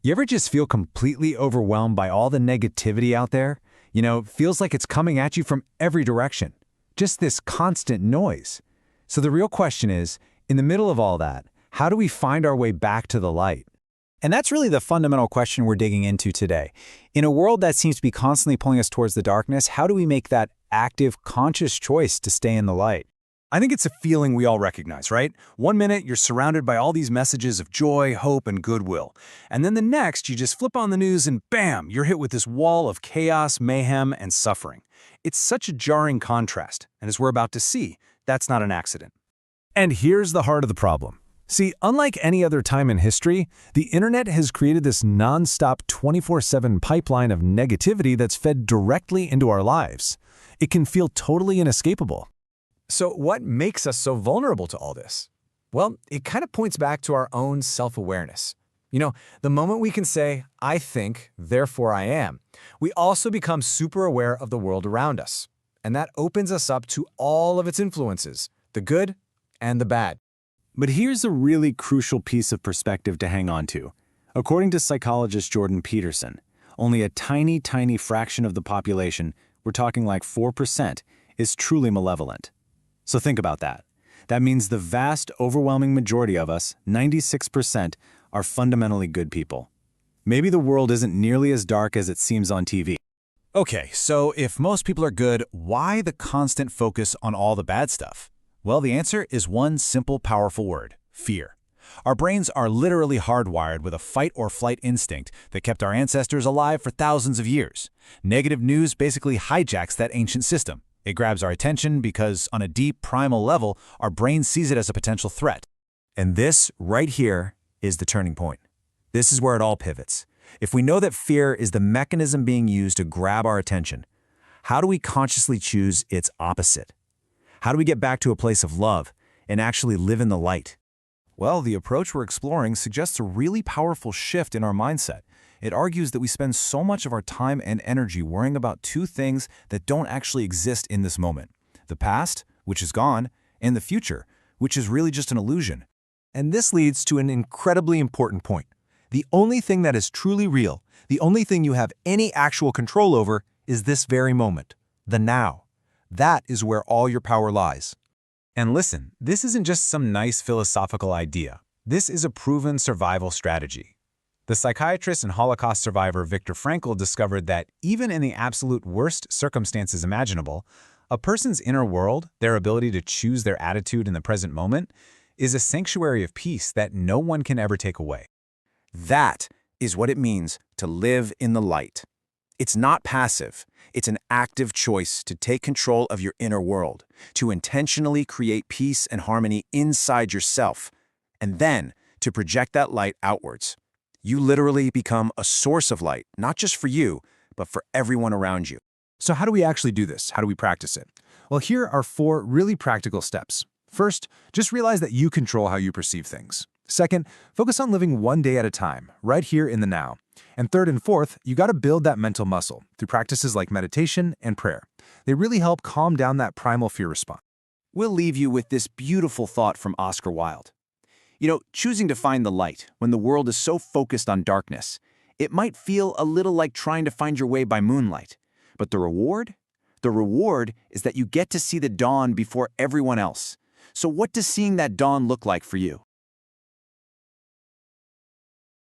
You ever just feel completely overwhelmed by all the negativity out there? Feels like it's coming at you from every direction. Just this constant noise. So the real question is, in the middle of all that, how do we find our way back to the light? And that's really the fundamental question we're digging into today. In a world that seems to be constantly pulling us towards the darkness, how do we make that active, conscious choice to stay in the light? I think it's a feeling we all recognize, right? One minute, you're surrounded by all these messages of joy, hope, and goodwill. And then the next, you just flip on the news and bam, you're hit with this wall of chaos, mayhem, and suffering. It's such a jarring contrast, and as we're about to see, that's not an accident. And here's the heart of the problem. See, unlike any other time in history, the internet has created this non-stop 24/7 pipeline of negativity that's fed directly into our lives. It can feel totally inescapable. So what makes us so vulnerable to all this? Well, it kind of points back to our own self-awareness. The moment we can say, I think, therefore I am, we also become super aware of the world around us. And that opens us up to all of its influences, the good and the bad. But here's a really crucial piece of perspective to hang on to. According to psychologist Jordan Peterson, only a tiny, tiny fraction of the population, we're talking like 4%, is truly malevolent. So think about that. That means the vast, overwhelming majority of us, 96%, are fundamentally good people. Maybe the world isn't nearly as dark as it seems on TV. Okay, so if most people are good, why the constant focus on all the bad stuff? Well, the answer is one simple, powerful word: fear. Our brains are literally hardwired with a fight-or-flight instinct that kept our ancestors alive for thousands of years. Negative news basically hijacks that ancient system. It grabs our attention because, on a deep, primal level, our brain sees it as a potential threat. And this, right here, is the turning point. This is where it all pivots. If we know that fear is the mechanism being used to grab our attention, how do we consciously choose its opposite? How do we get back to a place of love and actually live in the light? Well, the approach we're exploring suggests a really powerful shift in our mindset. It argues that we spend so much of our time and energy worrying about two things that don't actually exist in this moment: the past, which is gone, and the future, which is really just an illusion. And this leads to an incredibly important point. The only thing that is truly real, the only thing you have any actual control over, is this very moment, the now. That is where all your power lies. And listen, this isn't just some nice philosophical idea. This is a proven survival strategy. The psychiatrist and Holocaust survivor Viktor Frankl discovered that even in the absolute worst circumstances imaginable, a person's inner world, their ability to choose their attitude in the present moment, is a sanctuary of peace that no one can ever take away. That is what it means to live in the light. It's not passive. It's an active choice to take control of your inner world, to intentionally create peace and harmony inside yourself, and then to project that light outwards. You literally become a source of light, not just for you, but for everyone around you. So how do we actually do this? How do we practice it? Well, here are 4 really practical steps. First, just realize that you control how you perceive things. Second, focus on living one day at a time, right here in the now. And third and fourth, you got to build that mental muscle through practices like meditation and prayer. They really help calm down that primal fear response. We'll leave you with this beautiful thought from Oscar Wilde. Choosing to find the light when the world is so focused on darkness, it might feel a little like trying to find your way by moonlight. But the reward? The reward is that you get to see the dawn before everyone else. So what does seeing that dawn look like for you?